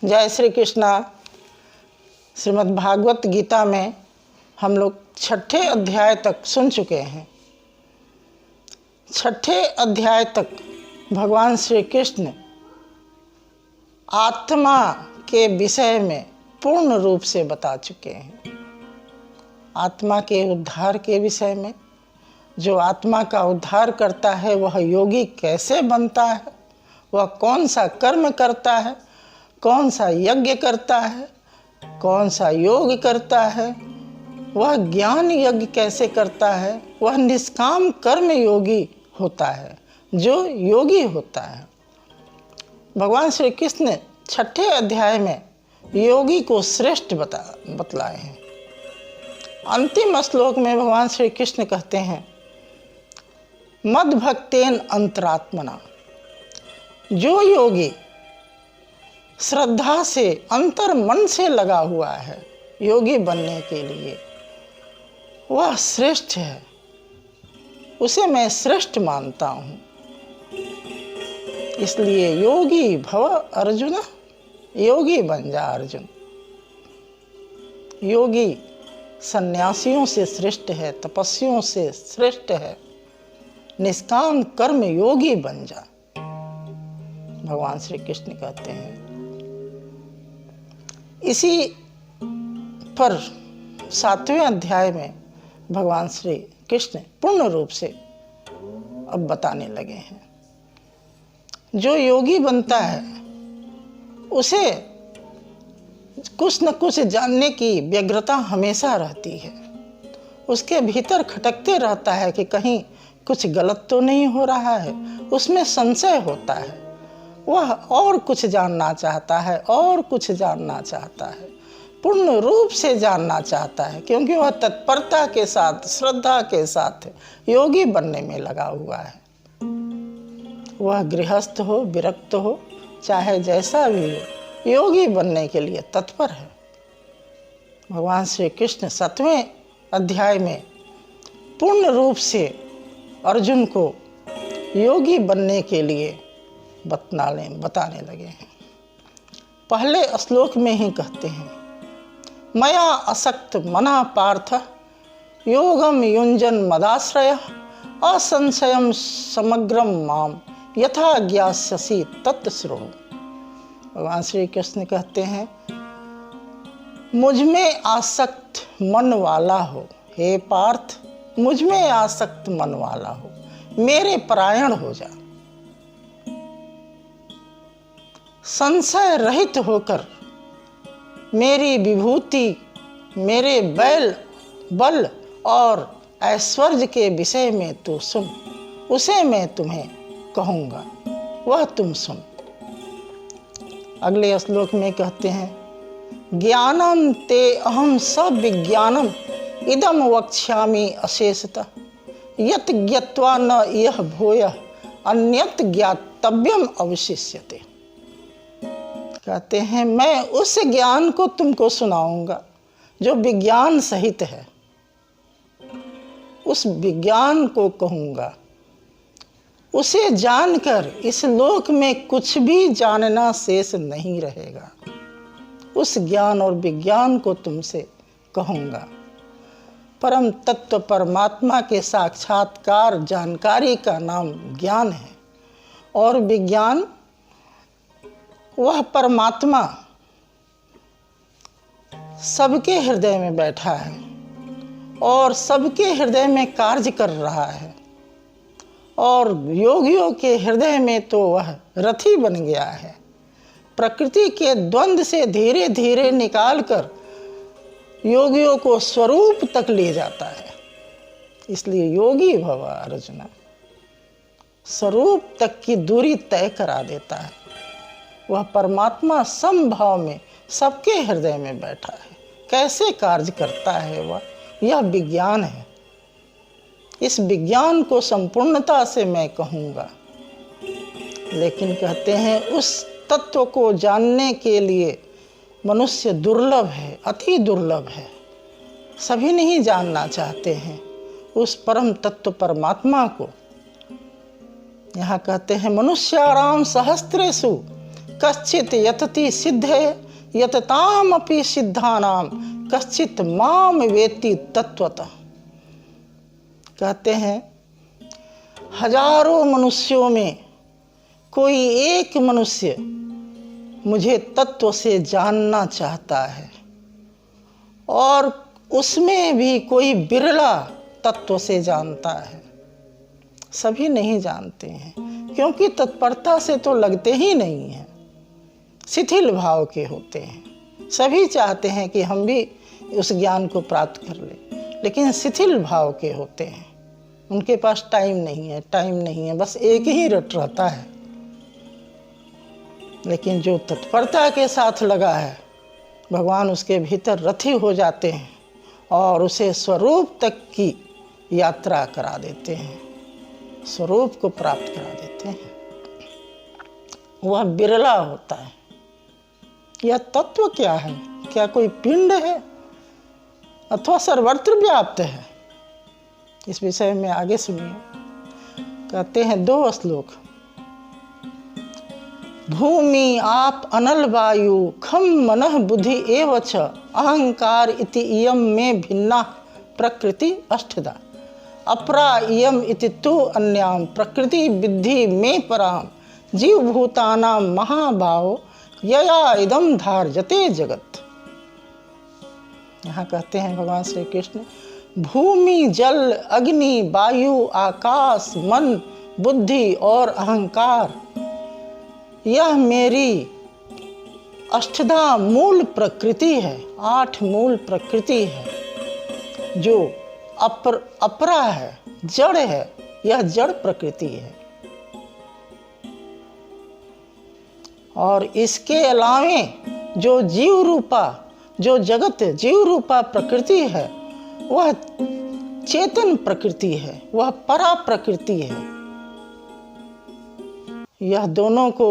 जय श्री कृष्णा। श्रीमद् भागवत गीता में हम लोग 6ठे अध्याय तक सुन चुके हैं। 6ठे अध्याय तक भगवान श्री कृष्ण आत्मा के विषय में पूर्ण रूप से बता चुके हैं। आत्मा के उद्धार के विषय में, जो आत्मा का उद्धार करता है वह योगी कैसे बनता है, वह कौन सा कर्म करता है, कौन सा यज्ञ करता है, कौन सा योग करता है, वह ज्ञान यज्ञ कैसे करता है, वह निष्काम कर्म योगी होता है, जो योगी होता है। भगवान श्री कृष्ण 6ठे अध्याय में योगी को श्रेष्ठ बतलाए हैं। अंतिम श्लोक में भगवान श्री कृष्ण कहते हैं, मद भक्तेन अंतरात्मना। जो योगी श्रद्धा से अंतर मन से लगा हुआ है योगी बनने के लिए, वह श्रेष्ठ है, उसे मैं श्रेष्ठ मानता हूँ। इसलिए योगी भव अर्जुन, योगी बन जा अर्जुन। योगी सन्यासियों से श्रेष्ठ है, तपस्वियों से श्रेष्ठ है। निष्काम कर्म योगी बन जा, भगवान श्री कृष्ण कहते हैं। इसी पर 7वें अध्याय में भगवान श्री कृष्ण पूर्ण रूप से अब बताने लगे हैं। जो योगी बनता है उसे कुछ न कुछ जानने की व्यग्रता हमेशा रहती है। उसके भीतर खटकते रहता है कि कहीं कुछ गलत तो नहीं हो रहा है, उसमें संशय होता है। वह और कुछ जानना चाहता है, और कुछ जानना चाहता है, पूर्ण रूप से जानना चाहता है, क्योंकि वह तत्परता के साथ, श्रद्धा के साथ योगी बनने में लगा हुआ है। वह गृहस्थ हो, विरक्त हो, चाहे जैसा भी हो, योगी बनने के लिए तत्पर है। भगवान श्री कृष्ण 7वें अध्याय में पूर्ण रूप से अर्जुन को योगी बनने के लिए बताने लगे हैं। पहले श्लोक में ही कहते हैं, मया असक्त मना पार्थ योगम युंजन मदाश्रय असंशयम समग्रम माम यथा ज्ञास्यसि तत्शृणु। भगवान श्री कृष्ण कहते हैं, मुझ में आसक्त मन वाला हो, हे पार्थ, मुझ में आसक्त मन वाला हो, मेरे परायण हो जा। संशय रहित होकर मेरी विभूति, मेरे बल और ऐश्वर्य के विषय में तू सुन, उसे मैं तुम्हें कहूँगा, वह तुम सुन। अगले श्लोक में कहते हैं, ज्ञानम ते अहम सविज्ञानम इदम वक्ष्यामि अशेषतः यत् ज्ञत्वा न यह भूयः अन्यत् ज्ञातव्यम अवशिष्यते। कहते हैं, मैं उस ज्ञान को तुमको सुनाऊंगा जो विज्ञान सहित है, उस विज्ञान को कहूँगा। उसे जानकर इस लोक में कुछ भी जानना शेष नहीं रहेगा। उस ज्ञान और विज्ञान को तुमसे कहूँगा। परम तत्व परमात्मा के साक्षात्कार जानकारी का नाम ज्ञान है, और विज्ञान वह परमात्मा सबके हृदय में बैठा है और सबके हृदय में कार्य कर रहा है, और योगियों के हृदय में तो वह रथी बन गया है। प्रकृति के द्वंद्व से धीरे धीरे निकालकर योगियों को स्वरूप तक ले जाता है। इसलिए योगी भव अर्जुन, स्वरूप तक की दूरी तय करा देता है। वह परमात्मा समभाव में सबके हृदय में बैठा है। कैसे कार्य करता है वह, यह विज्ञान है। इस विज्ञान को संपूर्णता से मैं कहूँगा। लेकिन कहते हैं, उस तत्व को जानने के लिए मनुष्य दुर्लभ है, अति दुर्लभ है। सभी नहीं जानना चाहते हैं उस परम तत्व परमात्मा को। यहाँ कहते हैं, मनुष्याणां सहस्रेषु कश्चित यतति सिद्धे यतताम अपि सिद्धानाम कश्चित माम वेति तत्वतः। कहते हैं हजारों मनुष्यों में कोई एक मनुष्य मुझे तत्व से जानना चाहता है, और उसमें भी कोई बिरला तत्व से जानता है। सभी नहीं जानते हैं, क्योंकि तत्परता से तो लगते ही नहीं हैं, शिथिल भाव के होते हैं। सभी चाहते हैं कि हम भी उस ज्ञान को प्राप्त कर लें, लेकिन शिथिल भाव के होते हैं। उनके पास टाइम नहीं है, बस एक ही रट रहता है। लेकिन जो तत्परता के साथ लगा है, भगवान उसके भीतर रथी हो जाते हैं और उसे स्वरूप तक की यात्रा करा देते हैं, स्वरूप को प्राप्त करा देते हैं। वह बिरला होता है। यह तत्व क्या है? क्या कोई पिंड है अथवा सर्वत्र व्याप्त है? इस विषय में आगे सुनिए। कहते हैं 2 श्लोक। भूमि आप अनल वायु खम मनः बुद्धि एव च अहंकार इति इयम में भिन्ना प्रकृति अष्टधा अपरा इयम इति तु अन्याम प्रकृति विद्धि में पराम जीवभूतानां महाभाव यया इदम धार्यते जगत। यहाँ कहते हैं भगवान श्री कृष्ण, भूमि जल अग्नि वायु आकाश मन बुद्धि और अहंकार, यह मेरी अष्टधा मूल प्रकृति है, 8 मूल प्रकृति है, जो अपरा है, जड़ है। यह जड़ प्रकृति है। और इसके अलावे जो जीव रूपा, जो जगत जीव रूपा प्रकृति है, वह चेतन प्रकृति है, वह परा प्रकृति है। यह दोनों को,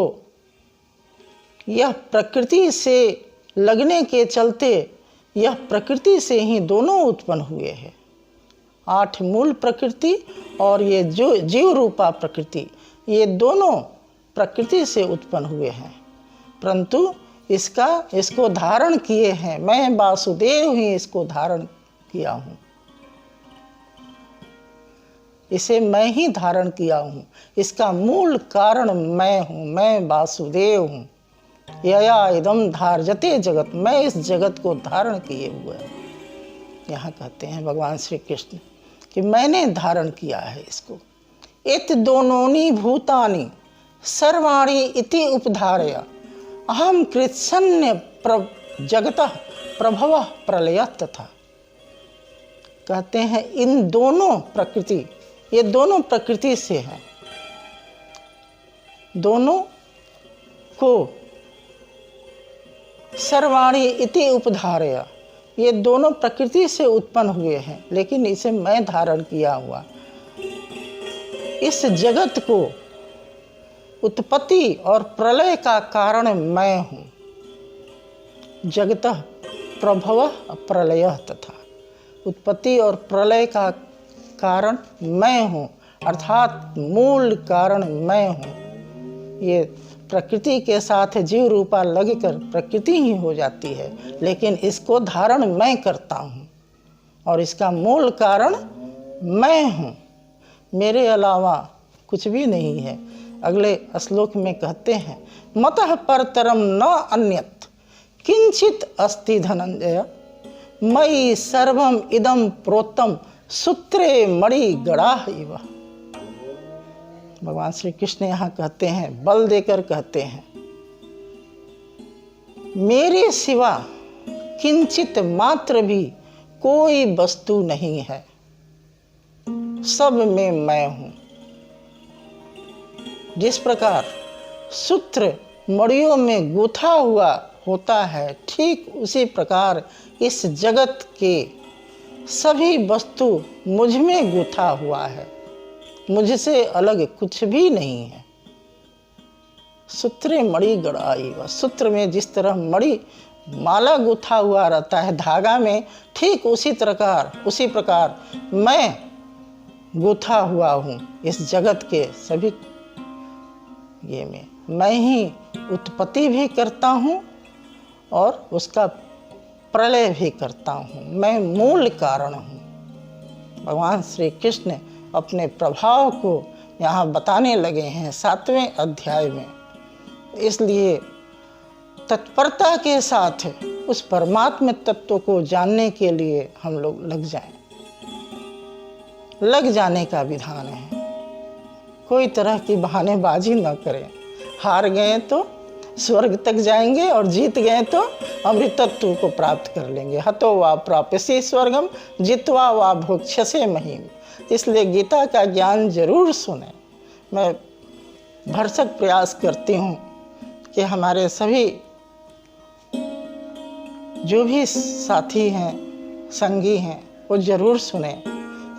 यह प्रकृति से लगने के चलते, यह प्रकृति से ही दोनों उत्पन्न हुए हैं। 8 मूल प्रकृति और ये जो जीव रूपा प्रकृति, ये दोनों प्रकृति से उत्पन्न हुए हैं, परंतु इसको धारण किए हैं। मैं वासुदेव ही इसको धारण किया हूँ, इसे मैं ही धारण किया हूँ। इसका मूल कारण मैं हूँ, मैं वासुदेव हूँ। यया इदम धार्यते जगत, मैं इस जगत को धारण किए हुए हैं। यहाँ कहते हैं भगवान श्री कृष्ण कि मैंने धारण किया है इसको। इत दोनोनी भूतानि सर्वाणि इति उपधारय अहम कृत्सन्य जगतः प्रभवः प्रलय तथा। कहते हैं इन दोनों प्रकृति, ये दोनों प्रकृति से हैं, दोनों को सर्वाणि इति उपधारय, ये दोनों प्रकृति से उत्पन्न हुए हैं, लेकिन इसे मैं धारण किया हुआ। इस जगत को उत्पत्ति और प्रलय का कारण मैं हूँ। जगतः प्रभवः प्रलयः तथा, उत्पत्ति और प्रलय का कारण मैं हूँ, अर्थात मूल कारण मैं हूँ। ये प्रकृति के साथ जीव रूपा लगकर प्रकृति ही हो जाती है, लेकिन इसको धारण मैं करता हूँ और इसका मूल कारण मैं हूँ, मेरे अलावा कुछ भी नहीं है। अगले श्लोक में कहते हैं, मतः परतरम न अन्यत् किंचित अस्ति धनंजय मयि सर्वम इदम प्रोतम सूत्रे मणि गड़ाह इव। भगवान श्री कृष्ण यहाँ कहते हैं, बल देकर कहते हैं, मेरे सिवा किंचित मात्र भी कोई वस्तु नहीं है, सब में मैं हूँ। जिस प्रकार सूत्र मड़ियों में गूथा हुआ होता है, ठीक उसी प्रकार इस जगत के सभी वस्तु मुझ में गूथा हुआ है, मुझसे अलग कुछ भी नहीं है। सूत्रे मणि गड़ाई, सूत्र में जिस तरह मणि माला गूथा हुआ रहता है धागा में, ठीक उसी प्रकार मैं गूथा हुआ हूँ इस जगत के सभी ये में। मैं ही उत्पत्ति भी करता हूँ और उसका प्रलय भी करता हूँ, मैं मूल कारण हूँ। भगवान श्री कृष्ण अपने प्रभाव को यहाँ बताने लगे हैं 7वें अध्याय में। इसलिए तत्परता के साथ उस परमात्म तत्व को जानने के लिए हम लोग लग जाएं। लग जाने का विधान है, कोई तरह की बहानेबाजी न करें। हार गए तो स्वर्ग तक जाएंगे और जीत गए तो अमृतत्व को प्राप्त कर लेंगे। हतो वा प्राप्यसे स्वर्गम जित्वा वा भोक्ष्यसे महीम। इसलिए गीता का ज्ञान जरूर सुने। मैं भरसक प्रयास करती हूँ कि हमारे सभी जो भी साथी हैं, संगी हैं, वो जरूर सुने।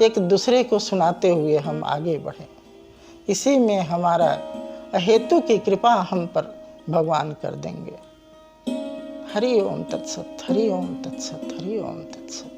एक दूसरे को सुनाते हुए हम आगे बढ़ें। इसी में हमारा अहेतु की कृपा हम पर भगवान कर देंगे। हरि ओम तत्सत, हरि ओम तत्सत, हरि ओम तत्सत।